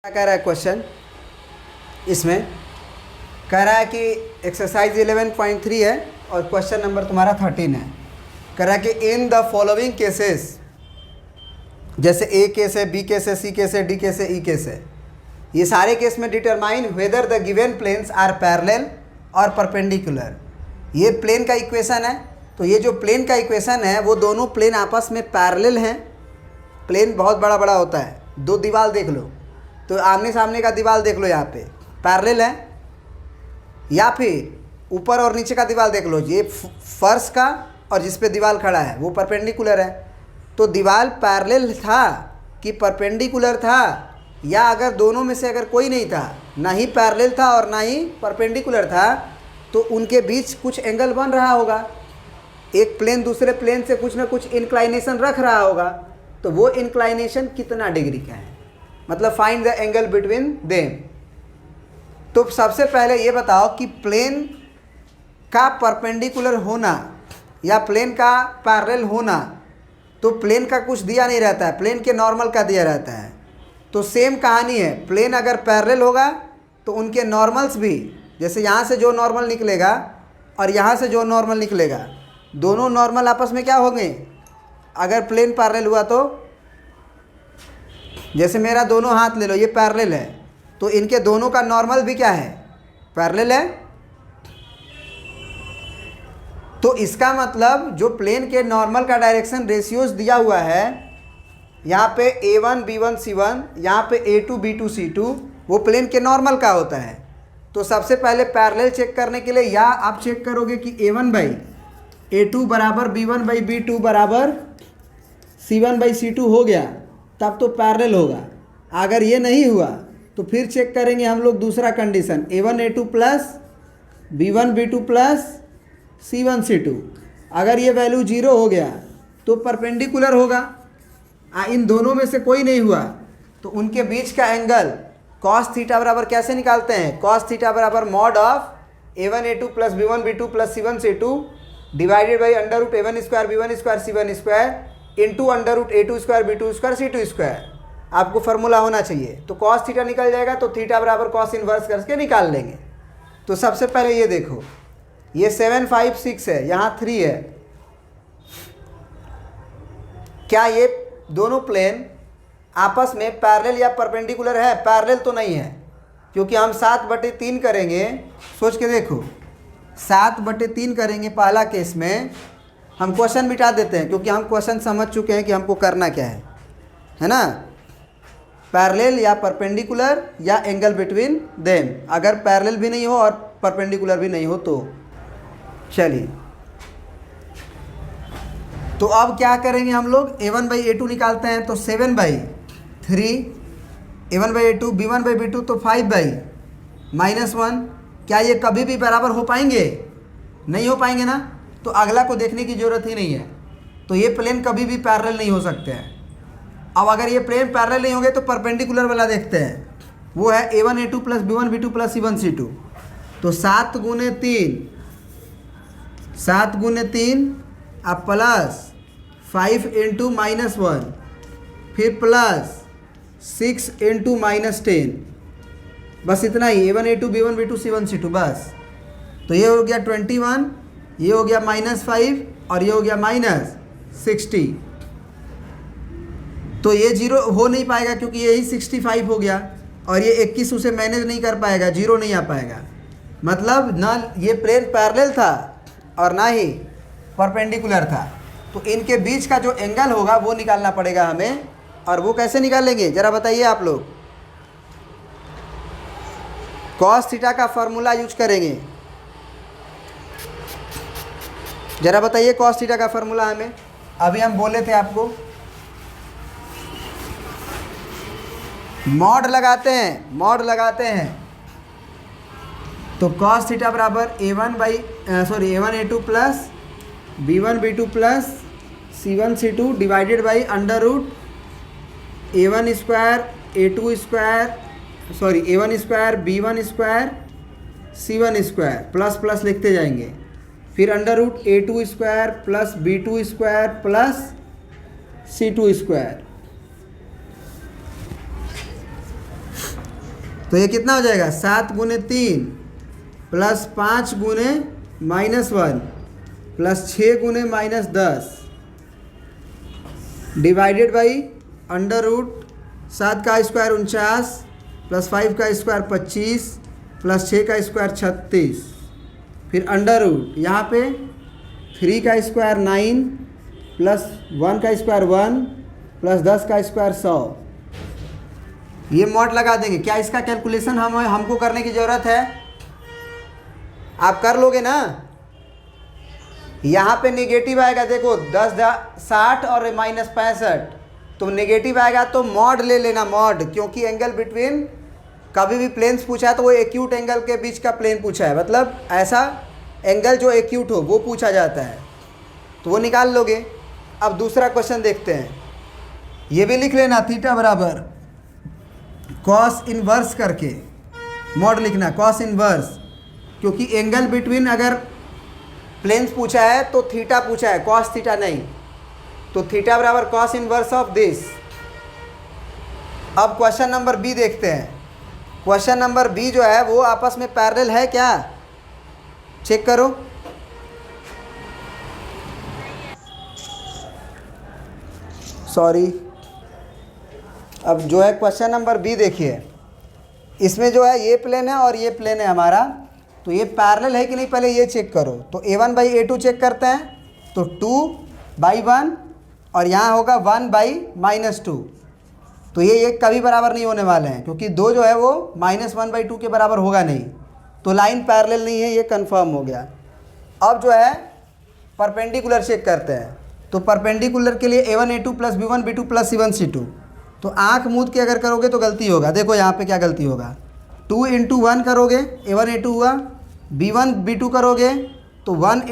क्या कह रहा है क्वेश्चन, इसमें कह रहा है कि एक्सरसाइज 11.3 है और क्वेश्चन नंबर तुम्हारा 13 है। कह रहा है कि इन द फॉलोइंग केसेस, जैसे ए केस है, बी केस है, सी केस है, डी केस है, ई केस है, ये सारे केस में determine whether the given planes are parallel और परपेंडिकुलर। ये प्लेन का इक्वेशन है, तो ये जो प्लेन का इक्वेशन है वो दोनों प्लेन आपस में पैरेलल हैं। प्लेन बहुत बड़ा बड़ा होता है, दो दीवार देख लो तो आमने सामने का दीवार देख लो, यहाँ पे पैरेलल है, या फिर ऊपर और नीचे का दीवार देख लो, ये फर्श का और जिस पे दीवार खड़ा है वो परपेंडिकुलर है। तो दीवार पैरेलल था कि परपेंडिकुलर था, या अगर दोनों में से अगर कोई नहीं था, ना ही पैरेलल था और ना ही परपेंडिकुलर था, तो उनके बीच कुछ एंगल बन रहा होगा। एक प्लेन दूसरे प्लेन से कुछ ना कुछ इंक्लाइनेशन रख रहा होगा, तो वो इंक्लाइनेशन कितना डिग्री का है, मतलब find the angle between them. तो सबसे पहले ये बताओ कि प्लेन का परपेंडिकुलर होना या प्लेन का पैरेलल होना, तो प्लेन का कुछ दिया नहीं रहता है, प्लेन के नॉर्मल का दिया रहता है। तो सेम कहानी है, प्लेन अगर पैरेलल होगा तो उनके नॉर्मल्स भी, जैसे यहाँ से जो नॉर्मल निकलेगा और यहाँ से जो नॉर्मल निकलेगा, दोनों नॉर्मल आपस में क्या होंगे अगर प्लेन पैरेलल हुआ तो। जैसे मेरा दोनों हाथ ले लो, ये पैरेलल है, तो इनके दोनों का नॉर्मल भी क्या है, पैरेलल है। तो इसका मतलब जो प्लेन के नॉर्मल का डायरेक्शन रेशियोज दिया हुआ है, यहाँ पे A1 B1 C1, यहाँ पे A2 B2 C2, वो प्लेन के नॉर्मल का होता है। तो सबसे पहले पैरेलल चेक करने के लिए या आप चेक करोगे कि A1 बाई A2 बराबर B1 बाई B2 बराबर C1 बाई C2 हो गया, तब तो पैरेलल होगा। अगर ये नहीं हुआ तो फिर चेक करेंगे हम लोग दूसरा condition, A1 A2 plus B1 B2 plus C1 C2। अगर ये वैल्यू 0 हो गया तो परपेंडिकुलर होगा। इन दोनों में से कोई नहीं हुआ तो उनके बीच का एंगल कॉस थीटा बराबर कैसे निकालते हैं, कॉस थीटा बराबर mod of A1 A2 plus B1 B2 plus C1 C2 divided by under root A1 square B1 square C1 square into under root A2 square B2 square C2 square. आपको formula होना चाहिए, तो cos theta निकल जाएगा, तो theta बराबर cos inverse करके निकाल लेंगे। तो सबसे पहले ये देखो, ये 7 5 6 है, यहाँ 3 है। क्या ये दोनों प्लेन आपस में पैरेलल या परपेंडिकुलर है? पैरेलल तो नहीं है, क्योंकि हम 7/3 करेंगे। सोच के देखो, 7/3 करेंगे पहला केस में। हम क्वेश्चन मिटा देते हैं क्योंकि हम क्वेश्चन समझ चुके हैं कि हमको करना क्या है ना। पैरेलल या परपेंडिकुलर या एंगल बिटवीन देम। अगर पैरेलल भी नहीं हो और परपेंडिकुलर भी नहीं हो तो चलिए, तो अब क्या करेंगे हम लोग, A1 बाई A2 निकालते हैं, तो 7 by 3 A1 by A2 B1 by B2 तो 5 बाई -1। क्या ये कभी भी बराबर हो पाएंगे? नहीं हो पाएंगे ना, तो अगला को देखने की ज़रूरत ही नहीं है। तो ये प्लेन कभी भी पैरेलल नहीं हो सकते हैं। अब अगर ये प्लेन पैरेलल नहीं होंगे तो परपेंडिकुलर वाला देखते हैं, वो है A1 A2 plus B1 B2 plus C1 C2। तो 7 गुने 3 अब प्लस 5 इंटू -1, फिर प्लस 6 इंटू -10, बस इतना ही। A1 A2 B1 B2 C1 C2 बस। तो ये हो गया 21, ये हो गया -5 और ये हो गया -60। तो ये 0 हो नहीं पाएगा क्योंकि यही 65 हो गया, और ये 21 उसे मैनेज नहीं कर पाएगा, 0 नहीं आ पाएगा। मतलब ना ये प्लेन पैरेलल था और ना ही परपेंडिकुलर था। तो इनके बीच का जो एंगल होगा वो निकालना पड़ेगा हमें। और वो कैसे निकालेंगे ज़रा बताइए आप लोग। कॉस थीटा का फॉर्मूला यूज करेंगे। ज़रा बताइए कॉस थीटा का फॉर्मूला हमें, अभी हम बोले थे आपको, मॉड लगाते हैं। तो कॉस थीटा बराबर A1 A2 plus B1 B2 plus C1 C2 divided by under root A1 square A2 square A1 square B1 square C1 square plus plus लिखते जाएंगे, फिर under root A2 square plus B2 square plus C2 square. तो ये कितना हो जाएगा 7 गुने 3 plus 5 गुने -1 प्लस 6 गुने -10 डिवाइडेड बाई अंडर रूट 7 का स्क्वायर 49 प्लस 5 का स्क्वायर 25 प्लस 6 का स्क्वायर 36 फिर अंडर रूट यहाँ पे 3 का स्क्वायर 9 प्लस 1 का स्क्वायर 1 प्लस 10 का स्क्वायर 100। ये मॉड लगा देंगे। क्या इसका कैलकुलेशन हमको करने की ज़रूरत है? आप कर लोगे ना। यहाँ पे नेगेटिव आएगा, देखो 10 60 और -65, तो नेगेटिव आएगा तो मॉड ले लेना, मॉड, क्योंकि एंगल बिटवीन कभी भी प्लेन्स पूछा है तो वो एक्यूट एंगल के बीच का प्लेन पूछा है, मतलब ऐसा एंगल जो एक्यूट हो वो पूछा जाता है, तो वो निकाल लोगे। अब दूसरा क्वेश्चन देखते हैं। ये भी लिख लेना, थीटा बराबर कॉस इनवर्स करके मॉड लिखना, कॉस इनवर्स, क्योंकि एंगल बिटवीन अगर प्लेन्स पूछा है तो थीटा पूछा है, कॉस थीटा नहीं, तो थीटा बराबर कॉस इनवर्स ऑफ दिस। अब क्वेश्चन नंबर बी देखते हैं। क्वेश्चन नंबर बी जो है वो आपस में पैरेलल है क्या, चेक करो। सॉरी, अब जो है क्वेश्चन नंबर बी देखिए, इसमें जो है ये प्लेन है और ये प्लेन है हमारा, तो ये पैरेलल है कि नहीं पहले ये चेक करो। तो a1/a2 चेक करते हैं, तो 2/1 और यहाँ होगा 1/-2, तो ये कभी बराबर नहीं होने वाले हैं, क्योंकि 2 जो है वो -1/2 के बराबर होगा नहीं, तो लाइन पैरेलल नहीं है, ये कंफर्म हो गया। अब जो है परपेंडिकुलर चेक करते हैं, तो परपेंडिकुलर के लिए a1a2 plus b1b2 plus c1c2, तो आँख मूंद के अगर करोगे तो गलती होगा। देखो यहाँ पे क्या गलती होगा, 2 × 1 करोगे a1a2 हुआ, b1b2 करोगे तो 1 ×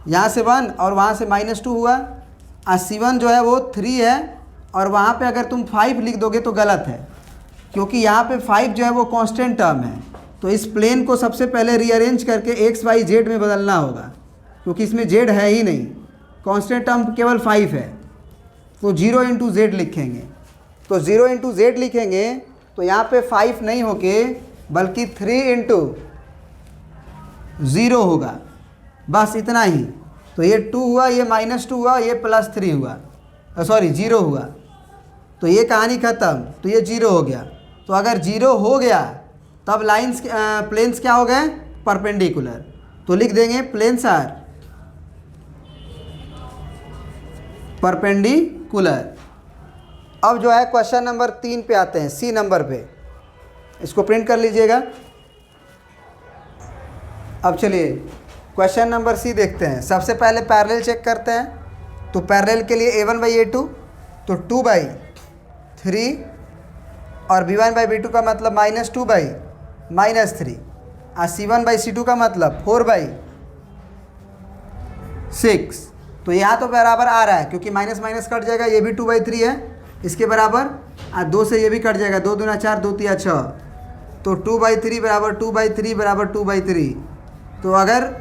यहाँ से 1 और वहाँ से -2 हुआ, और c1 जो है वो 3 है, और वहाँ पे अगर तुम 5 लिख दोगे तो गलत है, क्योंकि यहाँ पे 5 जो है वो कांस्टेंट टर्म है, तो इस प्लेन को सबसे पहले रीअरेंज करके x y z में बदलना होगा, क्योंकि इसमें z है ही नहीं, कांस्टेंट टर्म केवल 5 है, तो 0 × z लिखेंगे। तो 0 × z लिखेंगे तो यहाँ पे 5 नहीं होके बल्कि 3 × 0 होगा, बस इतना ही। तो ये 2 हुआ, ये -2 हुआ, ये +3 हुआ, सॉरी 0 हुआ, तो ये कहानी ख़त्म, तो ये 0 हो गया। तो अगर 0 हो गया तब लाइंस प्लेन्स क्या हो गए, परपेंडिकुलर, तो लिख देंगे प्लेन्स आर परपेंडिकुलर। अब जो है क्वेश्चन नंबर 3 पे आते हैं, सी नंबर पे, इसको प्रिंट कर लीजिएगा। अब चलिए क्वेश्चन नंबर सी देखते हैं। सबसे पहले पैरेलल चेक करते हैं, तो पैरेलल के लिए a1/a2 तो 2/3 और b1/b2 का मतलब -2/-3 और c1/c2 का मतलब 4/6। तो यहाँ तो बराबर आ रहा है, क्योंकि माइनस माइनस कट जाएगा, ये भी 2/3 है इसके बराबर, और 2 से ये भी कट जाएगा, 2 दूना 4, 2 तिया 6, तो 2/3 बराबर 2/3 बराबर 2/3। तो अगर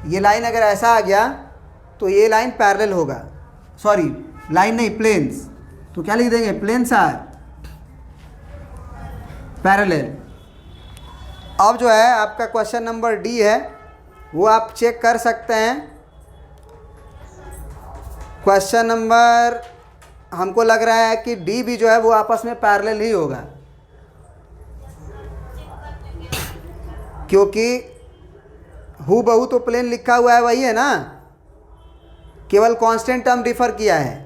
ये लाइन अगर ऐसा आ गया तो ये लाइन पैरेलल होगा, सॉरी लाइन नहीं प्लेन्स, तो क्या लिख देंगे, प्लेन्स आर पैरेलल। अब जो है आपका क्वेश्चन नंबर डी है वो आप चेक कर सकते हैं। क्वेश्चन नंबर हमको लग रहा है कि डी भी जो है वो आपस में पैरेलल ही होगा, क्योंकि हु बहू तो प्लेन लिखा हुआ है वही है ना, केवल कांस्टेंट टर्म डिफर किया है।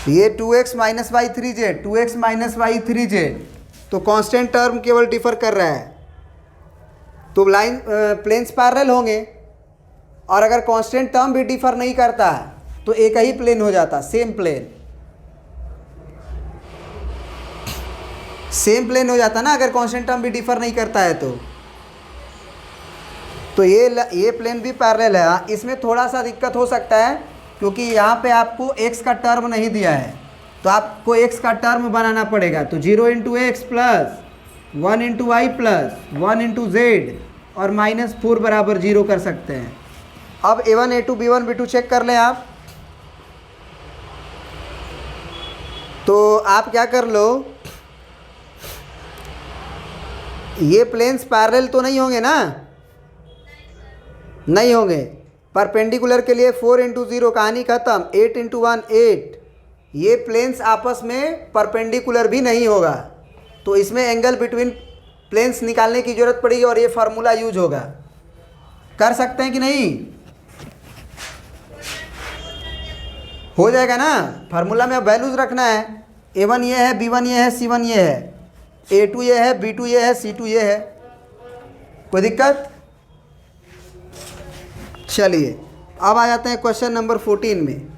ये 2x - y3z 2x - y3z, तो कांस्टेंट टर्म केवल डिफर कर रहा है, तो लाइन प्लेन्स पैरेलल होंगे, और अगर कांस्टेंट टर्म भी डिफर नहीं करता तो एक ही प्लेन हो जाता, सेम प्लेन हो जाता ना, अगर कांस्टेंट टर्म भी डिफर नहीं करता है तो ये प्लेन भी पैरेलल है। इसमें थोड़ा सा दिक्कत हो सकता है, क्योंकि यहाँ पे आपको x का टर्म नहीं दिया है, तो आपको x का टर्म बनाना पड़ेगा। तो 0 × x plus 1 × y plus 1 × z और -4 बराबर 0 कर सकते हैं। अब a1 a2 b1 b2 check कर लें आप, तो आप क्या कर लो, ये प्लेन्स पैरेलल तो नहीं होंगे ना, नहीं होंगे। परपेंडिकुलर के लिए 4 इंटू 0 कहानी ख़त्म, 8 इंटू 1 8। ये प्लेन्स आपस में परपेंडिकुलर भी नहीं होगा, तो इसमें एंगल बिटवीन प्लेन्स निकालने की ज़रूरत पड़ेगी और ये फार्मूला यूज होगा। कर सकते हैं कि नहीं? हो जाएगा ना। फार्मूला में अब वैल्यूज रखना है, A1 ये है, B1 ये है, C1 ये है, A2 ये है, B2 ये है, C2 ये है। कोई दिक्कत? चलिए अब आ जाते हैं क्वेश्चन नंबर 14 में।